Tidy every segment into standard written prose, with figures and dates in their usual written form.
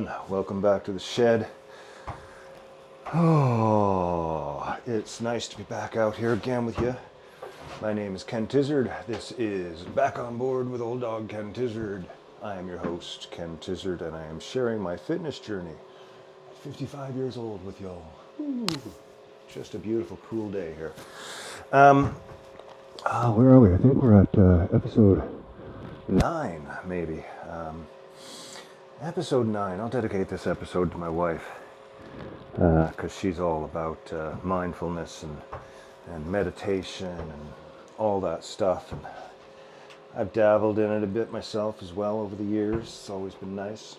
gentlemen, welcome back to the shed. Oh, it's nice to be back out here again with you. My name is Ken Tizzard. This is Back on Board with Old Dog Ken Tizzard. I am your host, Ken Tizzard, and I am sharing my fitness journey at 55 years old with y'all. Ooh, just a beautiful, cool day here. Where are we? I think we're at episode 9, maybe. Episode 9. I'll dedicate this episode to my wife because she's all about mindfulness and meditation and all that stuff. And I've dabbled in it a bit myself as well over the years. It's always been nice.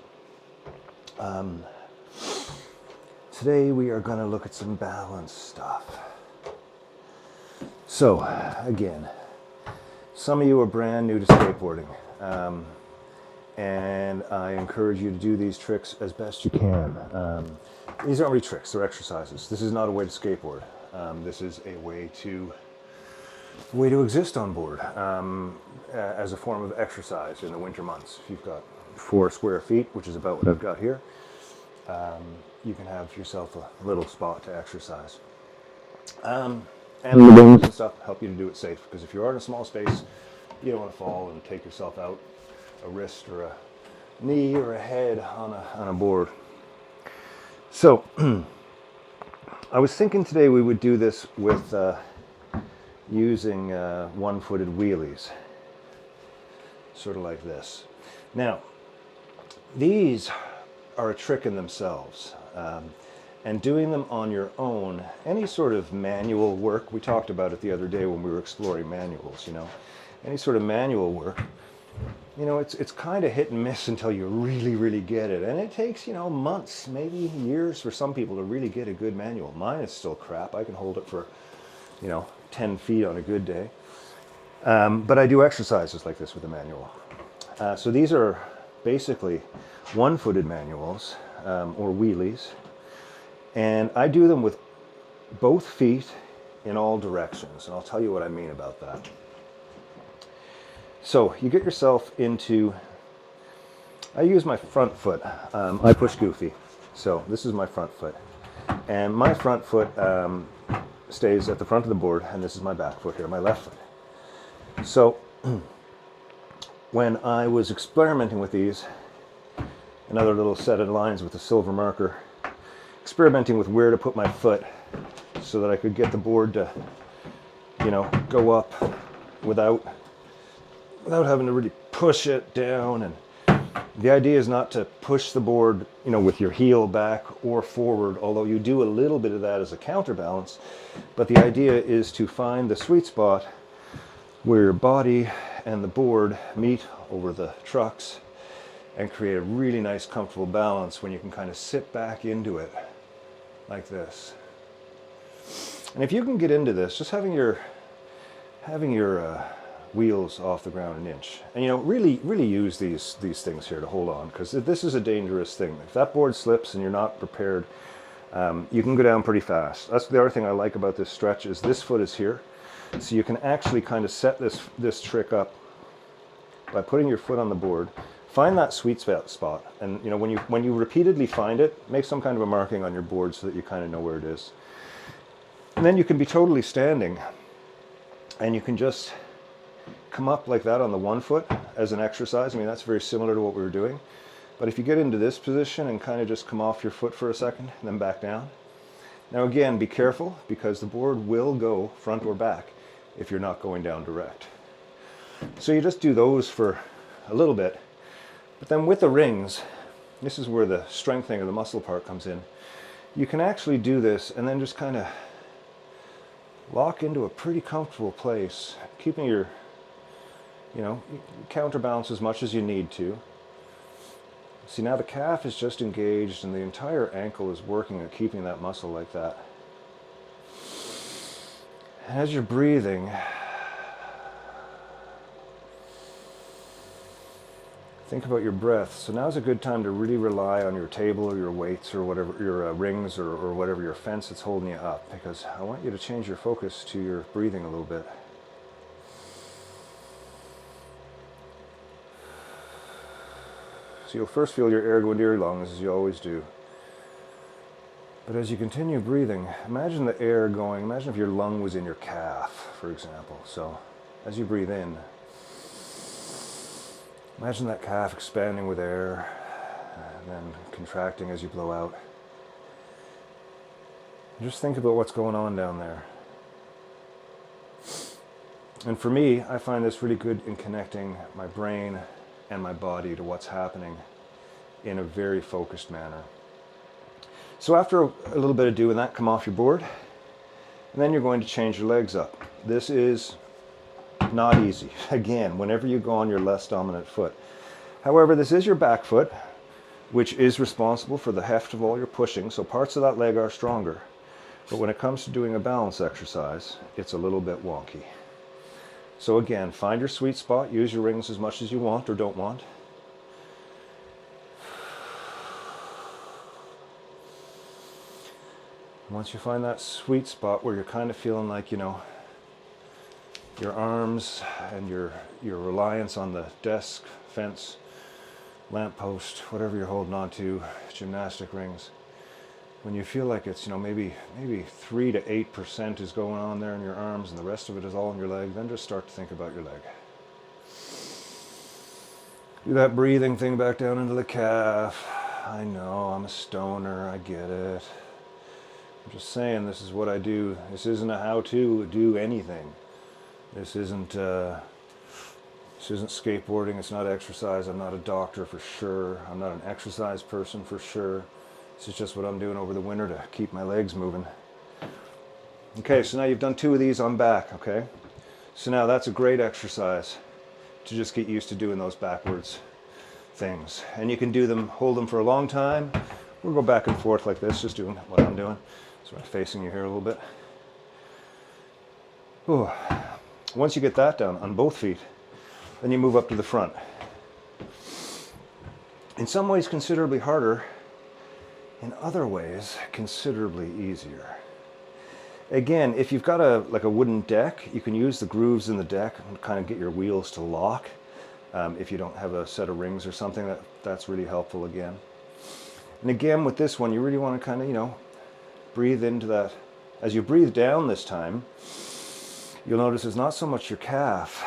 Today we are going to look at some balance stuff. So, again, some of you are brand new to skateboarding. And I encourage you to do these tricks as best you can. These aren't really tricks, they're exercises. This is not a way to skateboard. This is a way to exist on board as a form of exercise in the winter months. If you've got 4 square feet, which is about what I've got here, you can have yourself a little spot to exercise. And the wings and stuff help you to do it safe, because if you are in a small space, you don't want to fall and take yourself out a wrist or a knee or a head on a board. So I was thinking today we would do this with using one-footed wheelies, sort of like this. Now, these are a trick in themselves, and doing them on your own, any sort of manual work, we talked about it the other day when we were exploring manuals, any sort of manual work, it's kind of hit and miss until you really, really get it. And it takes, months, maybe years for some people to really get a good manual. Mine is still crap. I can hold it for, 10 feet on a good day. But I do exercises like this with a manual. So these are basically one-footed manuals, or wheelies. And I do them with both feet in all directions. And I'll tell you what I mean about that. So you get yourself into, I use my front foot. I push goofy. So this is my front foot. And my front foot stays at the front of the board, and this is my back foot here, my left foot. So when I was experimenting with these, another little set of lines with a silver marker, experimenting with where to put my foot so that I could get the board to, go up without having to really push it down. And the idea is not to push the board, with your heel back or forward, although you do a little bit of that as a counterbalance. But the idea is to find the sweet spot where your body and the board meet over the trucks and create a really nice, comfortable balance when you can kind of sit back into it like this. And if you can get into this, just having your wheels off the ground an inch, and really use these things here to hold on, because this is a dangerous thing. If that board slips and you're not prepared, you can go down pretty fast. That's the other thing I like about this stretch, is this foot is here, so you can actually kind of set this trick up by putting your foot on the board. Find that sweet spot, and when you repeatedly find it, make some kind of a marking on your board so that you kind of know where it is. And then you can be totally standing, and you can just come up like that on the one foot as an exercise. That's very similar to what we were doing. But if you get into this position and kind of just come off your foot for a second and then back down. Now again, be careful, because the board will go front or back if you're not going down direct. So you just do those for a little bit. But then with the rings, this is where the strengthening of the muscle part comes in. You can actually do this and then just kind of lock into a pretty comfortable place, keeping your counterbalance as much as you need to. See, now the calf is just engaged and the entire ankle is working at keeping that muscle like that. And as you're breathing, think about your breath. So now's a good time to really rely on your table or your weights or whatever, your rings or whatever, your fence that's holding you up, because I want you to change your focus to your breathing a little bit. So you'll first feel your air go into your lungs, as you always do. But as you continue breathing, imagine the air going, imagine if your lung was in your calf, for example. So as you breathe in, imagine that calf expanding with air and then contracting as you blow out. And just think about what's going on down there. And for me, I find this really good in connecting my brain and my body to what's happening in a very focused manner. So after a little bit of doing that, come off your board, and then you're going to change your legs up. This is not easy. Again, whenever you go on your less dominant foot. However, this is your back foot, which is responsible for the heft of all your pushing, so parts of that leg are stronger. But when it comes to doing a balance exercise, it's a little bit wonky. So again, find your sweet spot, use your rings as much as you want or don't want. Once you find that sweet spot where you're kind of feeling like, you know, your arms and your reliance on the desk, fence, lamppost, whatever you're holding on to, gymnastic rings, when you feel like it's, you know, maybe 3 to 8% is going on there in your arms and the rest of it is all in your leg, then just start to think about your leg. Do that breathing thing back down into the calf. I know, I'm a stoner, I get it. I'm just saying, this is what I do. This isn't a how-to do anything. This isn't skateboarding. It's not exercise. I'm not a doctor for sure. I'm not an exercise person for sure. This is just what I'm doing over the winter to keep my legs moving. Okay, so now you've done 2 of these on back, okay? So now that's a great exercise to just get used to doing those backwards things. And you can do them, hold them for a long time. We'll go back and forth like this, just doing what I'm doing. So I'm facing you here a little bit. Ooh. Once you get that down on both feet, then you move up to the front. In some ways considerably harder, in other ways considerably easier. Again, if you've got a wooden deck, you can use the grooves in the deck and kind of get your wheels to lock. If you don't have a set of rings or something, that's really helpful again. And again, with this one, you really want to kind of, you know, breathe into that. As you breathe down this time, you'll notice it's not so much your calf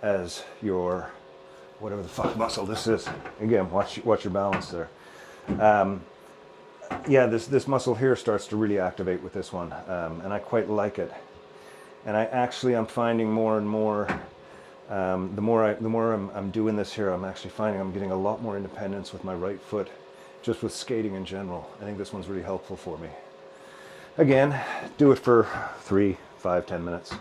as your, whatever the fuck muscle this is. Again, watch your balance there. Yeah, this muscle here starts to really activate with this one, and I quite like it. And I'm finding more and more, the more I'm doing this here, I'm actually finding I'm getting a lot more independence with my right foot, just with skating in general. I think this one's really helpful for me. Again, do it for 3, 5, 10 minutes.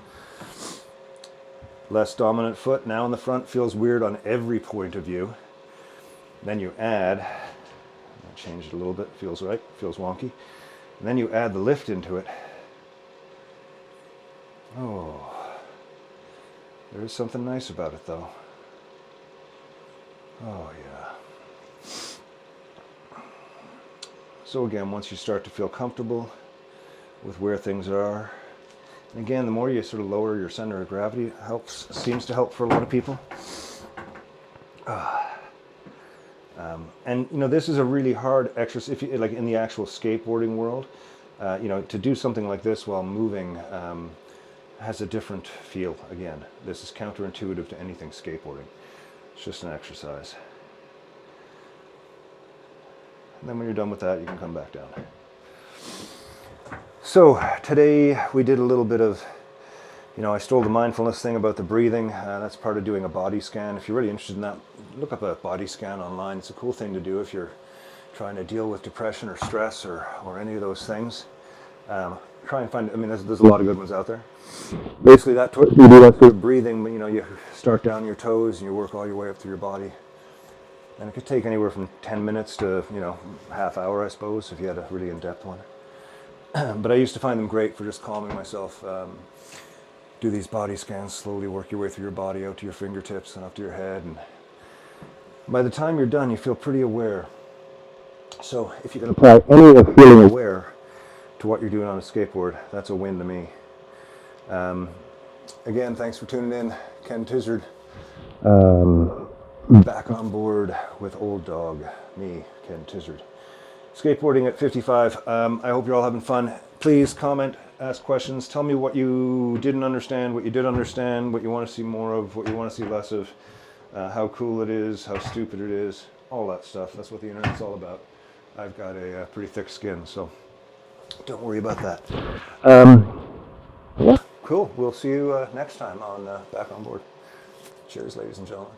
Less dominant foot now in the front feels weird on every point of view. Then you add, I changed it a little bit, feels right, feels wonky. And then you add the lift into it. Oh, there is something nice about it though. Oh yeah. So again, once you start to feel comfortable with where things are, and again, the more you sort of lower your center of gravity, seems to help for a lot of people. And you know, this is a really hard exercise. If you like in the actual skateboarding world, you know, to do something like this while moving has a different feel. Again, this is counterintuitive to anything skateboarding. It's just an exercise. And then when you're done with that, you can come back down. So today we did a little bit of, you know, I stole the mindfulness thing about the breathing. That's part of doing a body scan. If you're really interested in that, look up a body scan online. It's a cool thing to do if you're trying to deal with depression or stress or any of those things. Try and find, I mean, there's a lot of good ones out there. Basically, you do that sort of breathing, you know, you start down your toes and you work all your way up through your body. And it could take anywhere from 10 minutes to, you know, half hour, I suppose, if you had a really in-depth one. But I used to find them great for just calming myself. Do these body scans, slowly work your way through your body out to your fingertips and up to your head. And by the time you're done, you feel pretty aware. So if you can apply any of feeling aware to what you're doing on a skateboard, that's a win to me. Again, thanks for tuning in. Ken Tizzard. back on board with old dog, me, Ken Tizzard. Skateboarding at 55. I hope you're all having fun. Please comment, ask questions, tell me what you didn't understand, what you did understand, what you want to see more of, what you want to see less of, how cool it is, how stupid it is, all that stuff. That's what the internet's all about. I've got a pretty thick skin, so don't worry about that. Yeah, cool. We'll see you next time on Back on Board. Cheers, ladies and gentlemen.